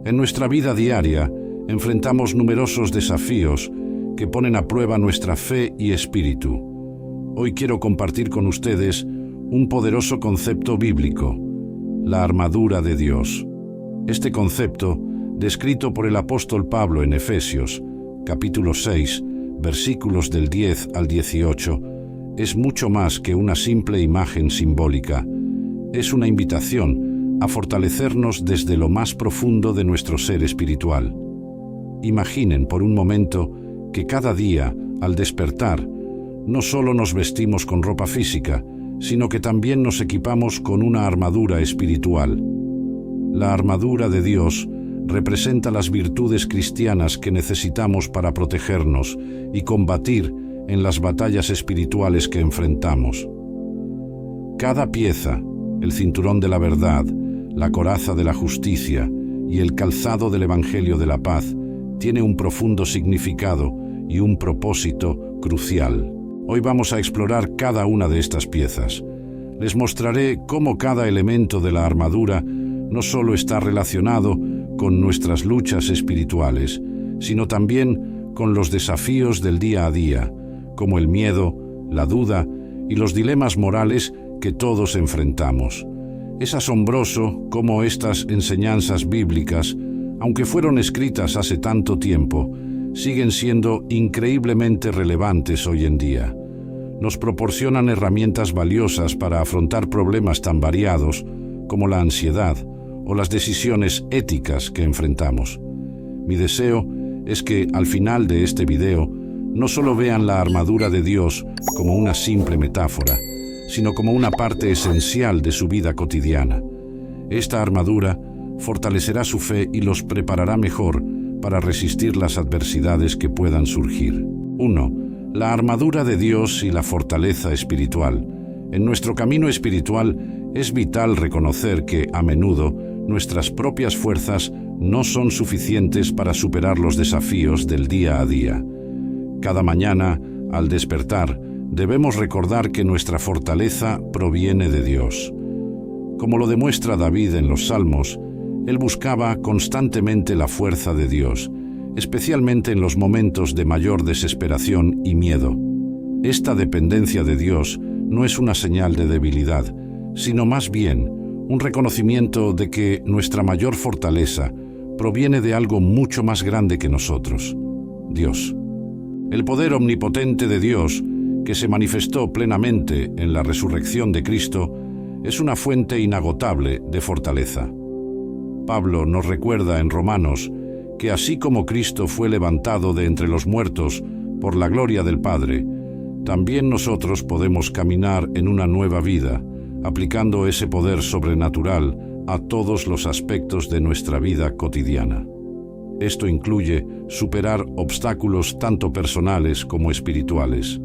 En nuestra vida diaria enfrentamos numerosos desafíos que ponen a prueba nuestra fe y espíritu. Hoy quiero compartir con ustedes un poderoso concepto bíblico, la armadura de Dios. Este concepto, descrito por el apóstol Pablo en Efesios, capítulo 6, versículos del 10 al 18, es mucho más que una simple imagen simbólica. Es una invitación a fortalecernos desde lo más profundo de nuestro ser espiritual. Imaginen por un momento que cada día, al despertar, no solo nos vestimos con ropa física, sino que también nos equipamos con una armadura espiritual. La armadura de Dios representa las virtudes cristianas que necesitamos para protegernos y combatir en las batallas espirituales que enfrentamos. Cada pieza, el cinturón de la verdad, la coraza de la justicia y el calzado del Evangelio de la paz, tiene un profundo significado y un propósito crucial. Hoy vamos a explorar cada una de estas piezas. Les mostraré cómo cada elemento de la armadura no solo está relacionado con nuestras luchas espirituales, sino también con los desafíos del día a día, como el miedo, la duda y los dilemas morales que todos enfrentamos. Es asombroso cómo estas enseñanzas bíblicas, aunque fueron escritas hace tanto tiempo, siguen siendo increíblemente relevantes hoy en día. Nos proporcionan herramientas valiosas para afrontar problemas tan variados como la ansiedad o las decisiones éticas que enfrentamos. Mi deseo es que al final de este video no solo vean la armadura de Dios como una simple metáfora, sino como una parte esencial de su vida cotidiana. Esta armadura fortalecerá su fe y los preparará mejor para resistir las adversidades que puedan surgir. 1. La armadura de Dios y la fortaleza espiritual. En nuestro camino espiritual es vital reconocer que, a menudo, nuestras propias fuerzas no son suficientes para superar los desafíos del día a día. Cada mañana, al despertar, debemos recordar que nuestra fortaleza proviene de Dios. Como lo demuestra David en los Salmos, él buscaba constantemente la fuerza de Dios, especialmente en los momentos de mayor desesperación y miedo. Esta dependencia de Dios no es una señal de debilidad, sino más bien un reconocimiento de que nuestra mayor fortaleza proviene de algo mucho más grande que nosotros, Dios. El poder omnipotente de Dios, que se manifestó plenamente en la resurrección de Cristo, es una fuente inagotable de fortaleza. Pablo nos recuerda en Romanos que así como Cristo fue levantado de entre los muertos por la gloria del Padre, también nosotros podemos caminar en una nueva vida, aplicando ese poder sobrenatural a todos los aspectos de nuestra vida cotidiana. Esto incluye superar obstáculos tanto personales como espirituales,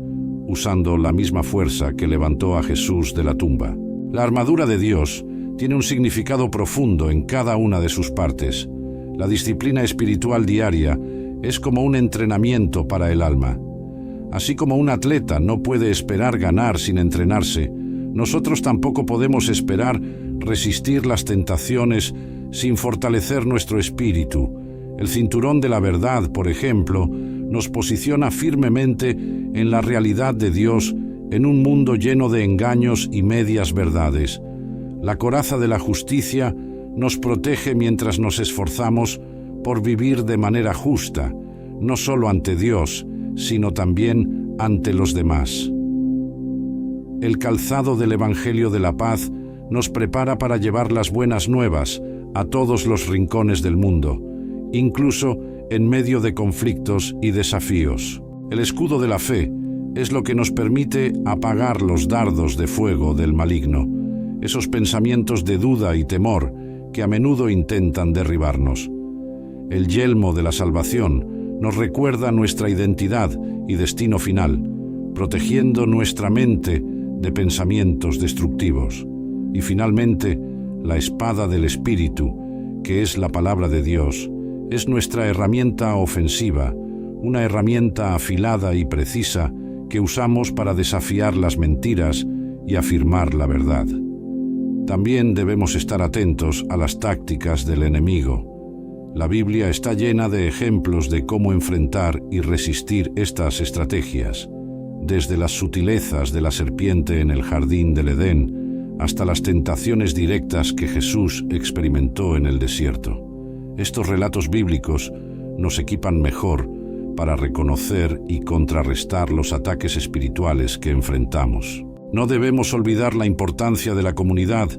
usando la misma fuerza que levantó a Jesús de la tumba. La armadura de Dios tiene un significado profundo en cada una de sus partes. La disciplina espiritual diaria es como un entrenamiento para el alma. Así como un atleta no puede esperar ganar sin entrenarse, nosotros tampoco podemos esperar resistir las tentaciones sin fortalecer nuestro espíritu. El cinturón de la verdad, por ejemplo, nos posiciona firmemente en la realidad de Dios en un mundo lleno de engaños y medias verdades. La coraza de la justicia nos protege mientras nos esforzamos por vivir de manera justa, no solo ante Dios, sino también ante los demás. El calzado del Evangelio de la paz nos prepara para llevar las buenas nuevas a todos los rincones del mundo, incluso en medio de conflictos y desafíos. El escudo de la fe es lo que nos permite apagar los dardos de fuego del maligno, esos pensamientos de duda y temor que a menudo intentan derribarnos. El yelmo de la salvación nos recuerda nuestra identidad y destino final, protegiendo nuestra mente de pensamientos destructivos. Y finalmente, la espada del Espíritu, que es la palabra de Dios, es nuestra herramienta ofensiva, una herramienta afilada y precisa que usamos para desafiar las mentiras y afirmar la verdad. También debemos estar atentos a las tácticas del enemigo. La Biblia está llena de ejemplos de cómo enfrentar y resistir estas estrategias, desde las sutilezas de la serpiente en el jardín del Edén hasta las tentaciones directas que Jesús experimentó en el desierto. Estos relatos bíblicos nos equipan mejor para reconocer y contrarrestar los ataques espirituales que enfrentamos. No debemos olvidar la importancia de la comunidad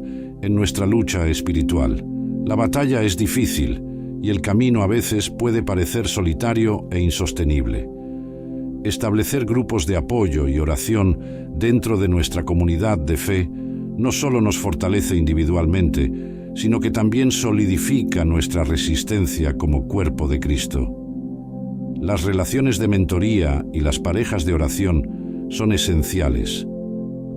en nuestra lucha espiritual. La batalla es difícil y el camino a veces puede parecer solitario e insostenible. Establecer grupos de apoyo y oración dentro de nuestra comunidad de fe no solo nos fortalece individualmente, sino que también solidifica nuestra resistencia como cuerpo de Cristo. Las relaciones de mentoría y las parejas de oración son esenciales.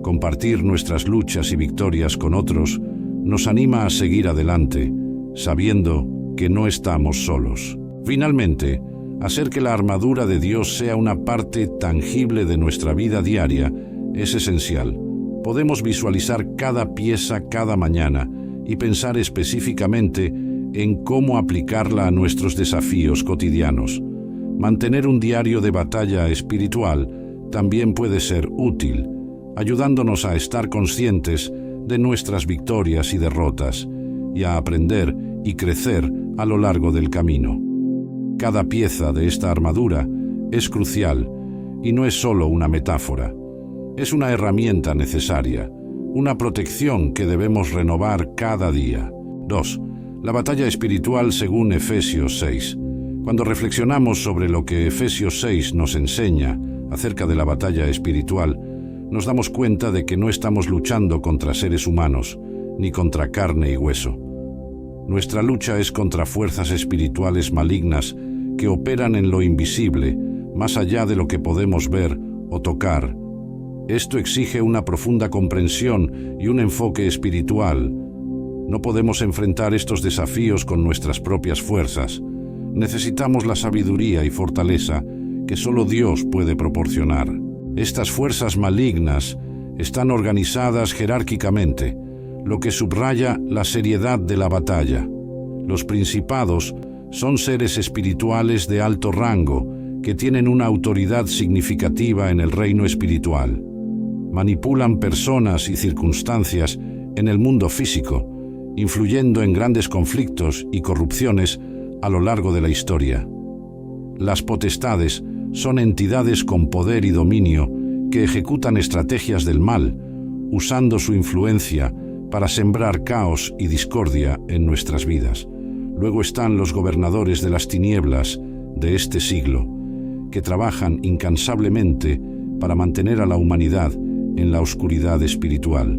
Compartir nuestras luchas y victorias con otros nos anima a seguir adelante, sabiendo que no estamos solos. Finalmente, hacer que la armadura de Dios sea una parte tangible de nuestra vida diaria es esencial. Podemos visualizar cada pieza cada mañana y pensar específicamente en cómo aplicarla a nuestros desafíos cotidianos. Mantener un diario de batalla espiritual también puede ser útil, ayudándonos a estar conscientes de nuestras victorias y derrotas y a aprender y crecer a lo largo del camino. Cada pieza de esta armadura es crucial y no es solo una metáfora. Es una herramienta necesaria, una protección que debemos renovar cada día. 2. La batalla espiritual según Efesios 6. Cuando reflexionamos sobre lo que Efesios 6 nos enseña acerca de la batalla espiritual, nos damos cuenta de que no estamos luchando contra seres humanos, ni contra carne y hueso. Nuestra lucha es contra fuerzas espirituales malignas que operan en lo invisible, más allá de lo que podemos ver o tocar. Esto exige una profunda comprensión y un enfoque espiritual. No podemos enfrentar estos desafíos con nuestras propias fuerzas. Necesitamos la sabiduría y fortaleza que solo Dios puede proporcionar. Estas fuerzas malignas están organizadas jerárquicamente, lo que subraya la seriedad de la batalla. Los principados son seres espirituales de alto rango que tienen una autoridad significativa en el reino espiritual. Manipulan personas y circunstancias en el mundo físico, influyendo en grandes conflictos y corrupciones a lo largo de la historia. Las potestades son entidades con poder y dominio que ejecutan estrategias del mal, usando su influencia para sembrar caos y discordia en nuestras vidas. Luego están los gobernadores de las tinieblas de este siglo, que trabajan incansablemente para mantener a la humanidad en la oscuridad espiritual,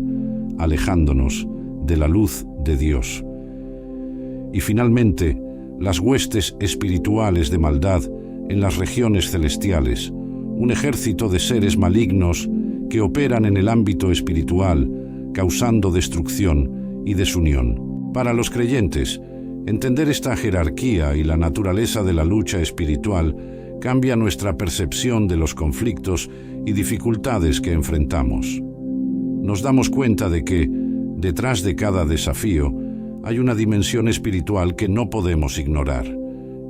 alejándonos de la luz de Dios. Y finalmente, las huestes espirituales de maldad en las regiones celestiales, un ejército de seres malignos que operan en el ámbito espiritual, causando destrucción y desunión. Para los creyentes, entender esta jerarquía y la naturaleza de la lucha espiritual cambia nuestra percepción de los conflictos y dificultades que enfrentamos. Nos damos cuenta de que, detrás de cada desafío, hay una dimensión espiritual que no podemos ignorar.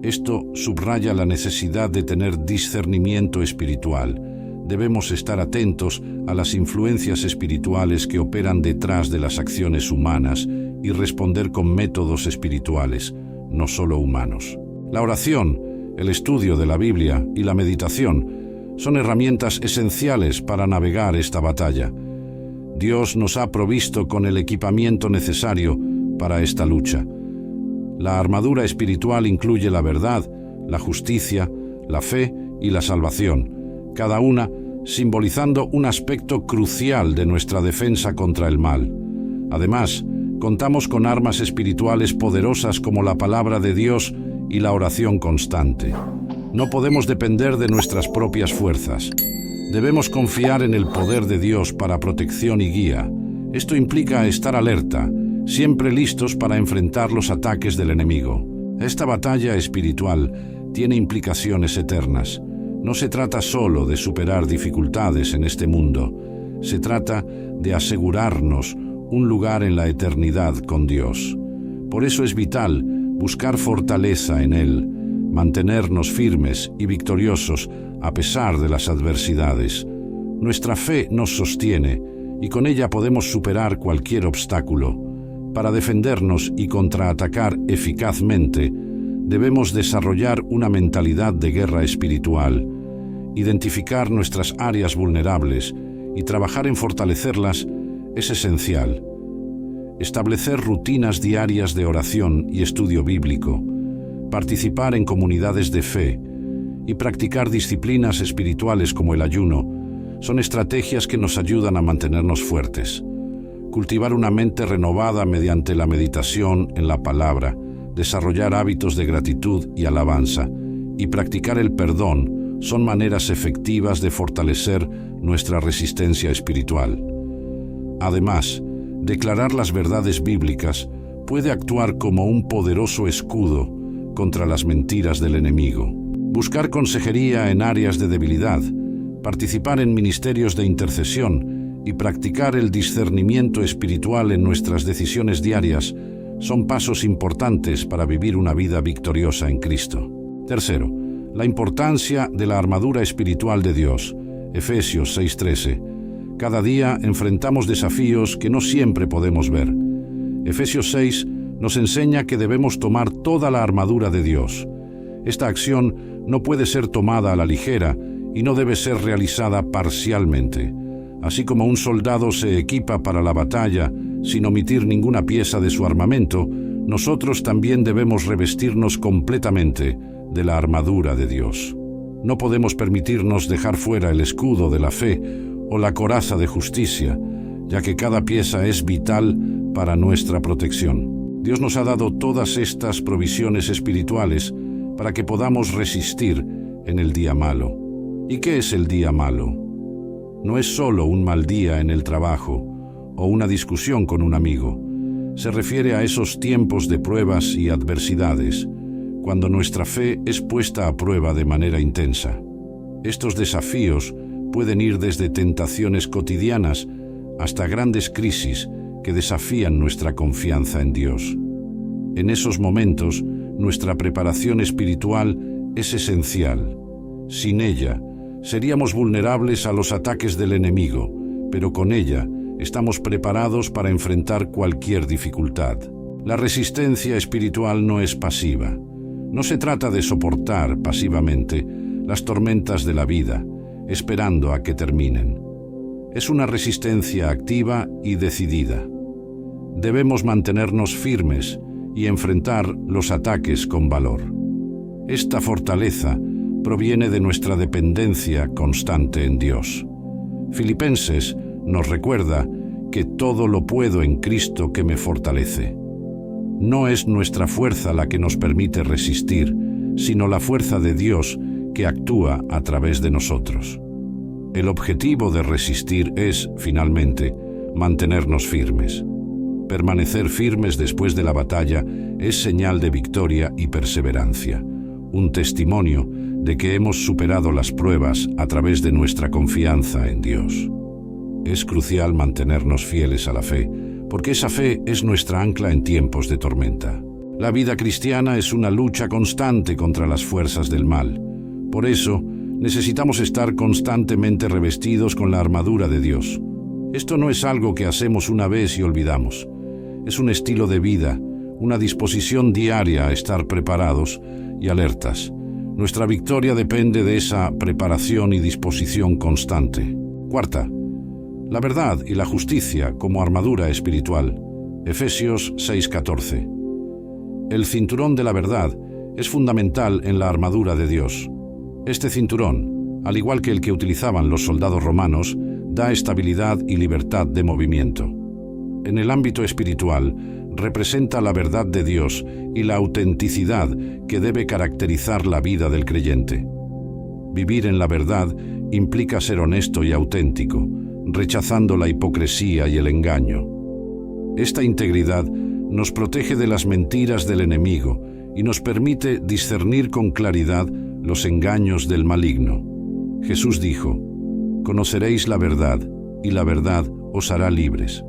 Esto subraya la necesidad de tener discernimiento espiritual. Debemos estar atentos a las influencias espirituales que operan detrás de las acciones humanas y responder con métodos espirituales, no solo humanos. La oración, el estudio de la Biblia y la meditación son herramientas esenciales para navegar esta batalla. Dios nos ha provisto con el equipamiento necesario para esta lucha. La armadura espiritual incluye la verdad, la justicia, la fe y la salvación, cada una simbolizando un aspecto crucial de nuestra defensa contra el mal. Además, contamos con armas espirituales poderosas como la palabra de Dios y la oración constante. No podemos depender de nuestras propias fuerzas. Debemos confiar en el poder de Dios para protección y guía. Esto implica estar alerta, siempre listos para enfrentar los ataques del enemigo. Esta batalla espiritual tiene implicaciones eternas. No se trata solo de superar dificultades en este mundo. Se trata de asegurarnos un lugar en la eternidad con Dios. Por eso es vital buscar fortaleza en Él, mantenernos firmes y victoriosos a pesar de las adversidades. Nuestra fe nos sostiene y con ella podemos superar cualquier obstáculo. Para defendernos y contraatacar eficazmente, debemos desarrollar una mentalidad de guerra espiritual, identificar nuestras áreas vulnerables y trabajar en fortalecerlas es esencial. Establecer rutinas diarias de oración y estudio bíblico, participar en comunidades de fe y practicar disciplinas espirituales como el ayuno son estrategias que nos ayudan a mantenernos fuertes. Cultivar una mente renovada mediante la meditación en la palabra, desarrollar hábitos de gratitud y alabanza y practicar el perdón son maneras efectivas de fortalecer nuestra resistencia espiritual. Además, declarar las verdades bíblicas puede actuar como un poderoso escudo contra las mentiras del enemigo. Buscar consejería en áreas de debilidad, participar en ministerios de intercesión y practicar el discernimiento espiritual en nuestras decisiones diarias son pasos importantes para vivir una vida victoriosa en Cristo. Tercero, la importancia de la armadura espiritual de Dios. Efesios 6:13. Cada día enfrentamos desafíos que no siempre podemos ver. Efesios 6 nos enseña que debemos tomar toda la armadura de Dios. Esta acción no puede ser tomada a la ligera y no debe ser realizada parcialmente. Así como un soldado se equipa para la batalla sin omitir ninguna pieza de su armamento, nosotros también debemos revestirnos completamente de la armadura de Dios. No podemos permitirnos dejar fuera el escudo de la fe o la coraza de justicia, ya que cada pieza es vital para nuestra protección. Dios nos ha dado todas estas provisiones espirituales para que podamos resistir en el día malo. ¿Y qué es el día malo? No es solo un mal día en el trabajo o una discusión con un amigo. Se refiere a esos tiempos de pruebas y adversidades, cuando nuestra fe es puesta a prueba de manera intensa. Estos desafíos pueden ir desde tentaciones cotidianas hasta grandes crisis que desafían nuestra confianza en Dios. En esos momentos, nuestra preparación espiritual es esencial. Sin ella, seríamos vulnerables a los ataques del enemigo, pero con ella estamos preparados para enfrentar cualquier dificultad. La resistencia espiritual no es pasiva. No se trata de soportar pasivamente las tormentas de la vida, esperando a que terminen. Es una resistencia activa y decidida. Debemos mantenernos firmes y enfrentar los ataques con valor. Esta fortaleza proviene de nuestra dependencia constante en Dios. Filipenses nos recuerda que todo lo puedo en Cristo que me fortalece. No es nuestra fuerza la que nos permite resistir, sino la fuerza de Dios que actúa a través de nosotros. El objetivo de resistir es, finalmente, mantenernos firmes. Permanecer firmes después de la batalla es señal de victoria y perseverancia, un testimonio de que hemos superado las pruebas a través de nuestra confianza en Dios. Es crucial mantenernos fieles a la fe, porque esa fe es nuestra ancla en tiempos de tormenta. La vida cristiana es una lucha constante contra las fuerzas del mal. Por eso, necesitamos estar constantemente revestidos con la armadura de Dios. Esto no es algo que hacemos una vez y olvidamos. Es un estilo de vida, una disposición diaria a estar preparados y alertas. Nuestra victoria depende de esa preparación y disposición constante. Cuarta, la verdad y la justicia como armadura espiritual. Efesios 6:14. El cinturón de la verdad es fundamental en la armadura de Dios. Este cinturón, al igual que el que utilizaban los soldados romanos, da estabilidad y libertad de movimiento. En el ámbito espiritual, representa la verdad de Dios y la autenticidad que debe caracterizar la vida del creyente. Vivir en la verdad implica ser honesto y auténtico, rechazando la hipocresía y el engaño. Esta integridad nos protege de las mentiras del enemigo y nos permite discernir con claridad los engaños del maligno. Jesús dijo: «Conoceréis la verdad, y la verdad os hará libres».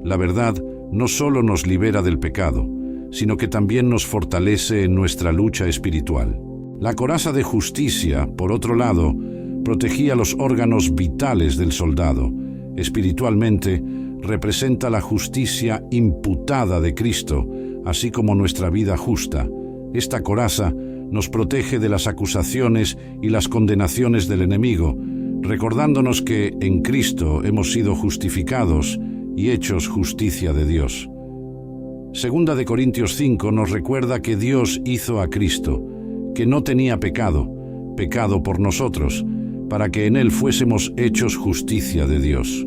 La verdad no solo nos libera del pecado, sino que también nos fortalece en nuestra lucha espiritual. La coraza de justicia, por otro lado, protegía los órganos vitales del soldado. Espiritualmente, representa la justicia imputada de Cristo, así como nuestra vida justa. Esta coraza nos protege de las acusaciones y las condenaciones del enemigo, recordándonos que en Cristo hemos sido justificados y hechos justicia de Dios. Segunda de Corintios 5 nos recuerda que Dios hizo a Cristo, que no tenía pecado, pecado por nosotros, para que en Él fuésemos hechos justicia de Dios.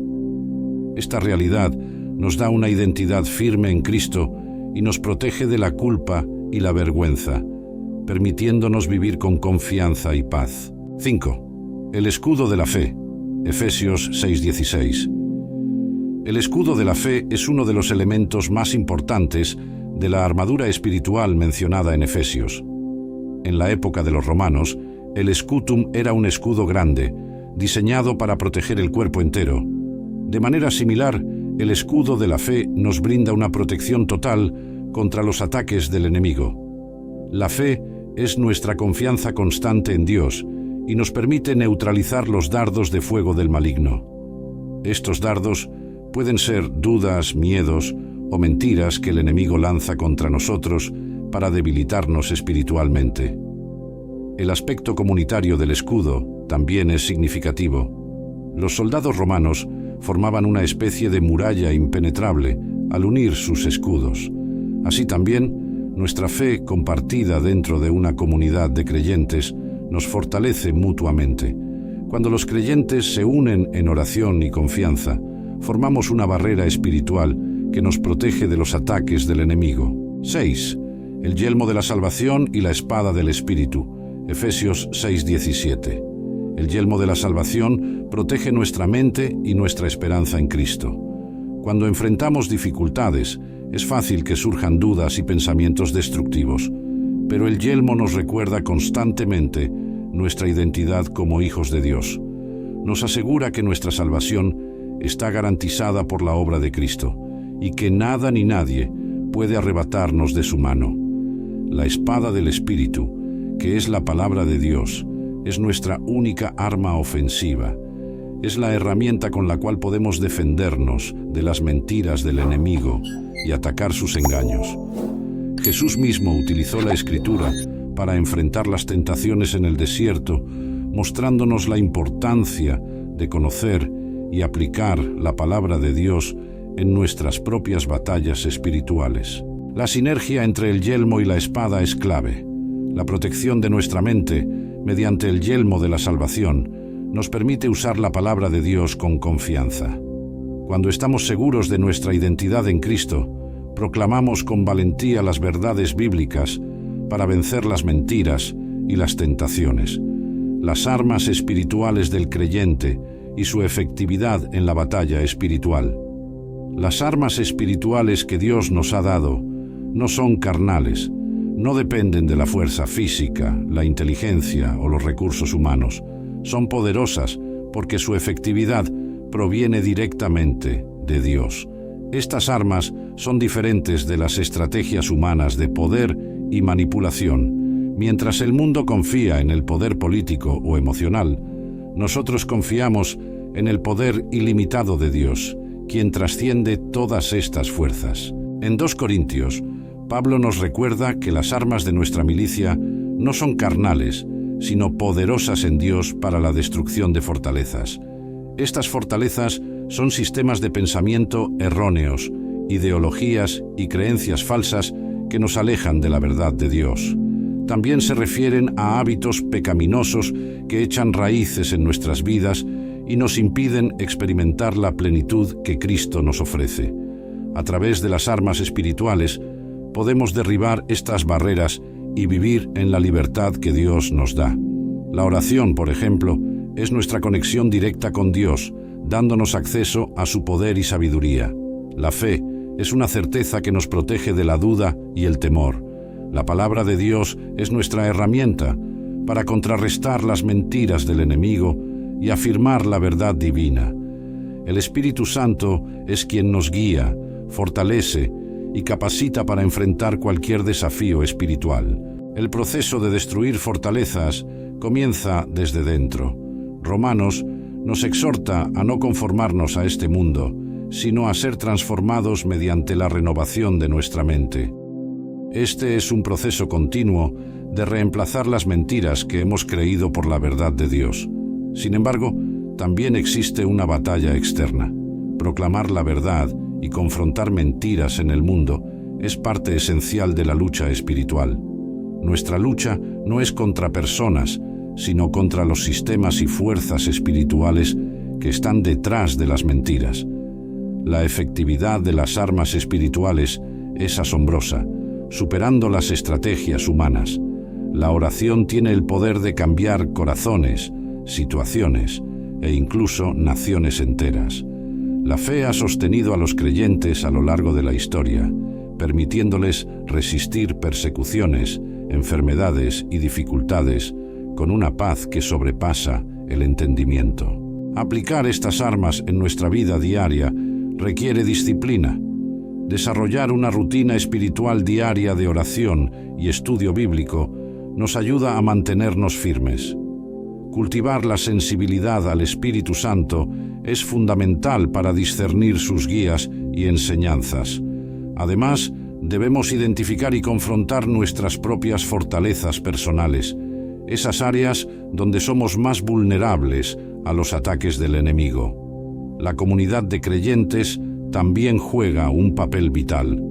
Esta realidad nos da una identidad firme en Cristo y nos protege de la culpa y la vergüenza, permitiéndonos vivir con confianza y paz. 5. El escudo de la fe. Efesios 6:16. El escudo de la fe es uno de los elementos más importantes de la armadura espiritual mencionada en Efesios. En la época de los romanos, el escutum era un escudo grande, diseñado para proteger el cuerpo entero. De manera similar, el escudo de la fe nos brinda una protección total contra los ataques del enemigo. La fe es nuestra confianza constante en Dios y nos permite neutralizar los dardos de fuego del maligno. Estos dardos pueden ser dudas, miedos o mentiras que el enemigo lanza contra nosotros para debilitarnos espiritualmente. El aspecto comunitario del escudo también es significativo. Los soldados romanos formaban una especie de muralla impenetrable al unir sus escudos. Así también, nuestra fe compartida dentro de una comunidad de creyentes nos fortalece mutuamente. Cuando los creyentes se unen en oración y confianza, formamos una barrera espiritual que nos protege de los ataques del enemigo. 6. El yelmo de la salvación y la espada del Espíritu. Efesios 6:17. El yelmo de la salvación protege nuestra mente y nuestra esperanza en Cristo. Cuando enfrentamos dificultades, es fácil que surjan dudas y pensamientos destructivos, pero el yelmo nos recuerda constantemente nuestra identidad como hijos de Dios. Nos asegura que nuestra salvación está garantizada por la obra de Cristo y que nada ni nadie puede arrebatarnos de su mano. La espada del Espíritu, que es la palabra de Dios, es nuestra única arma ofensiva. Es la herramienta con la cual podemos defendernos de las mentiras del enemigo y atacar sus engaños. Jesús mismo utilizó la Escritura para enfrentar las tentaciones en el desierto, mostrándonos la importancia de conocer y aplicar la palabra de Dios en nuestras propias batallas espirituales. La sinergia entre el yelmo y la espada es clave. La protección de nuestra mente, mediante el yelmo de la salvación, nos permite usar la palabra de Dios con confianza. Cuando estamos seguros de nuestra identidad en Cristo, proclamamos con valentía las verdades bíblicas para vencer las mentiras y las tentaciones. Las armas espirituales del creyente y su efectividad en la batalla espiritual. Las armas espirituales que Dios nos ha dado no son carnales, no dependen de la fuerza física, la inteligencia o los recursos humanos. Son poderosas porque su efectividad proviene directamente de Dios. Estas armas son diferentes de las estrategias humanas de poder y manipulación. Mientras el mundo confía en el poder político o emocional, nosotros confiamos en el poder ilimitado de Dios, quien trasciende todas estas fuerzas. En 2 Corintios, Pablo nos recuerda que las armas de nuestra milicia no son carnales, sino poderosas en Dios para la destrucción de fortalezas. Estas fortalezas son sistemas de pensamiento erróneos, ideologías y creencias falsas que nos alejan de la verdad de Dios. También se refieren a hábitos pecaminosos que echan raíces en nuestras vidas y nos impiden experimentar la plenitud que Cristo nos ofrece. A través de las armas espirituales, podemos derribar estas barreras y vivir en la libertad que Dios nos da. La oración, por ejemplo, es nuestra conexión directa con Dios, dándonos acceso a su poder y sabiduría. La fe es una certeza que nos protege de la duda y el temor. La palabra de Dios es nuestra herramienta para contrarrestar las mentiras del enemigo y afirmar la verdad divina. El Espíritu Santo es quien nos guía, fortalece y capacita para enfrentar cualquier desafío espiritual. El proceso de destruir fortalezas comienza desde dentro. Romanos nos exhorta a no conformarnos a este mundo, sino a ser transformados mediante la renovación de nuestra mente. Este es un proceso continuo de reemplazar las mentiras que hemos creído por la verdad de Dios. Sin embargo, también existe una batalla externa. Proclamar la verdad y confrontar mentiras en el mundo es parte esencial de la lucha espiritual. Nuestra lucha no es contra personas, sino contra los sistemas y fuerzas espirituales que están detrás de las mentiras. La efectividad de las armas espirituales es asombrosa, superando las estrategias humanas. La oración tiene el poder de cambiar corazones, situaciones e incluso naciones enteras. La fe ha sostenido a los creyentes a lo largo de la historia, permitiéndoles resistir persecuciones, enfermedades y dificultades con una paz que sobrepasa el entendimiento. Aplicar estas armas en nuestra vida diaria requiere disciplina. Desarrollar una rutina espiritual diaria de oración y estudio bíblico nos ayuda a mantenernos firmes. Cultivar la sensibilidad al Espíritu Santo es fundamental para discernir sus guías y enseñanzas. Además, debemos identificar y confrontar nuestras propias fortalezas personales, esas áreas donde somos más vulnerables a los ataques del enemigo. La comunidad de creyentes también juega un papel vital.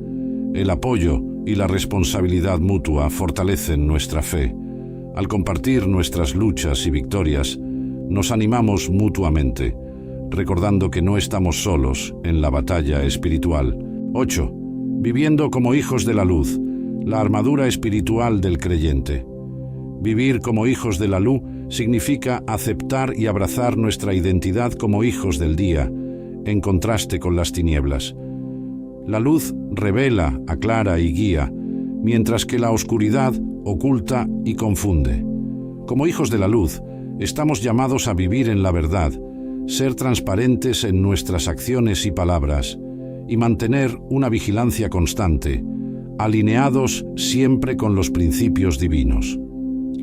El apoyo y la responsabilidad mutua fortalecen nuestra fe. Al compartir nuestras luchas y victorias, nos animamos mutuamente, recordando que no estamos solos en la batalla espiritual. 8. Viviendo como hijos de la luz, la armadura espiritual del creyente. Vivir como hijos de la luz significa aceptar y abrazar nuestra identidad como hijos del día, en contraste con las tinieblas. La luz revela, aclara y guía, mientras que la oscuridad oculta y confunde. Como hijos de la luz, estamos llamados a vivir en la verdad, ser transparentes en nuestras acciones y palabras, y mantener una vigilancia constante, alineados siempre con los principios divinos.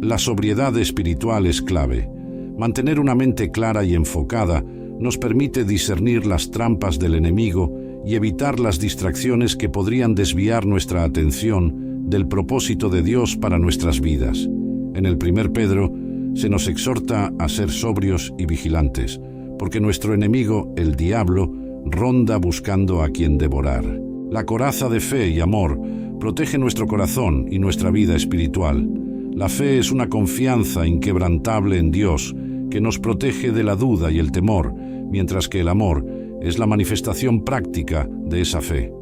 La sobriedad espiritual es clave. Mantener una mente clara y enfocada nos permite discernir las trampas del enemigo y evitar las distracciones que podrían desviar nuestra atención del propósito de Dios para nuestras vidas. En el 1 Pedro se nos exhorta a ser sobrios y vigilantes, porque nuestro enemigo, el diablo, ronda buscando a quien devorar. La coraza de fe y amor protege nuestro corazón y nuestra vida espiritual. La fe es una confianza inquebrantable en Dios que nos protege de la duda y el temor, mientras que el amor es la manifestación práctica de esa fe.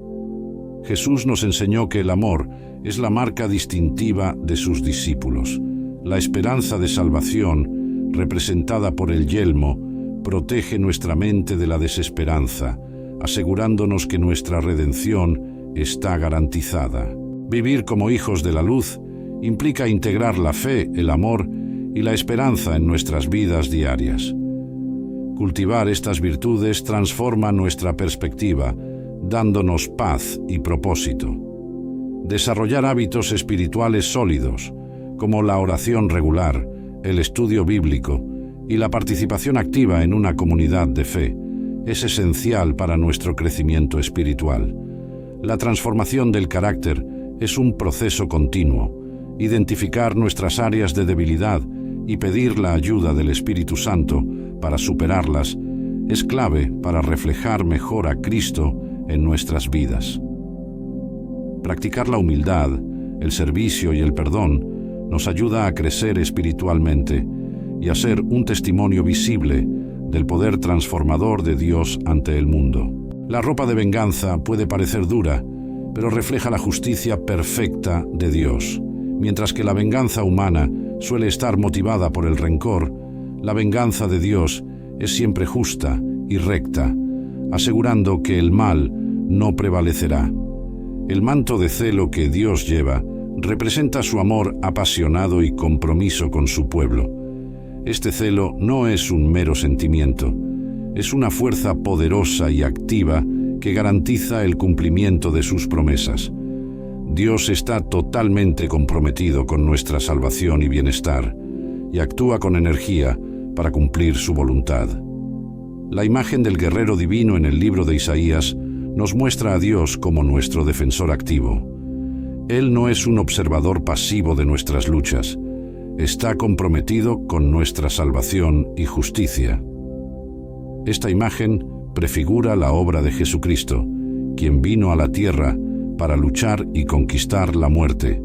Jesús nos enseñó que el amor es la marca distintiva de sus discípulos. La esperanza de salvación, representada por el yelmo, protege nuestra mente de la desesperanza, asegurándonos que nuestra redención está garantizada. Vivir como hijos de la luz implica integrar la fe, el amor y la esperanza en nuestras vidas diarias. Cultivar estas virtudes transforma nuestra perspectiva, dándonos paz y propósito. Desarrollar hábitos espirituales sólidos, como la oración regular, el estudio bíblico y la participación activa en una comunidad de fe, es esencial para nuestro crecimiento espiritual. La transformación del carácter es un proceso continuo. Identificar nuestras áreas de debilidad y pedir la ayuda del Espíritu Santo para superarlas es clave para reflejar mejor a Cristo en nuestras vidas. Practicar la humildad, el servicio y el perdón nos ayuda a crecer espiritualmente y a ser un testimonio visible del poder transformador de Dios ante el mundo. La ropa de venganza puede parecer dura, pero refleja la justicia perfecta de Dios. Mientras que la venganza humana suele estar motivada por el rencor, la venganza de Dios es siempre justa y recta, asegurando que el mal no prevalecerá. El manto de celo que Dios lleva representa su amor apasionado y compromiso con su pueblo. Este celo no es un mero sentimiento, es una fuerza poderosa y activa que garantiza el cumplimiento de sus promesas. Dios está totalmente comprometido con nuestra salvación y bienestar, y actúa con energía para cumplir su voluntad. La imagen del guerrero divino en el libro de Isaías nos muestra a Dios como nuestro defensor activo. Él no es un observador pasivo de nuestras luchas. Está comprometido con nuestra salvación y justicia. Esta imagen prefigura la obra de Jesucristo, quien vino a la tierra para luchar y conquistar la muerte,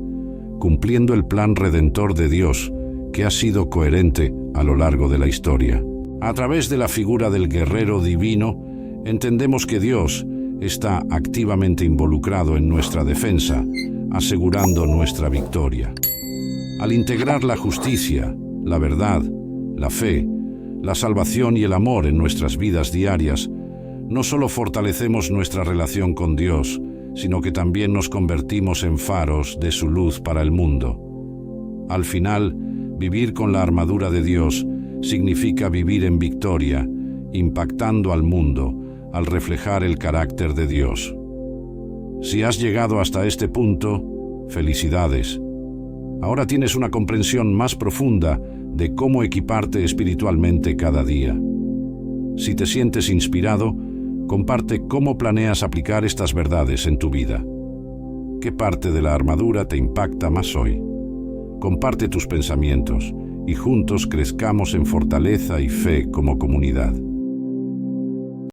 cumpliendo el plan redentor de Dios que ha sido coherente a lo largo de la historia. A través de la figura del guerrero divino, entendemos que Dios está activamente involucrado en nuestra defensa, asegurando nuestra victoria. Al integrar la justicia, la verdad, la fe, la salvación y el amor en nuestras vidas diarias, no solo fortalecemos nuestra relación con Dios, sino que también nos convertimos en faros de su luz para el mundo. Al final, vivir con la armadura de Dios significa vivir en victoria, impactando al mundo al reflejar el carácter de Dios. Si has llegado hasta este punto, felicidades. Ahora tienes una comprensión más profunda de cómo equiparte espiritualmente cada día. Si te sientes inspirado, comparte cómo planeas aplicar estas verdades en tu vida. ¿Qué parte de la armadura te impacta más hoy? Comparte tus pensamientos y juntos crezcamos en fortaleza y fe como comunidad.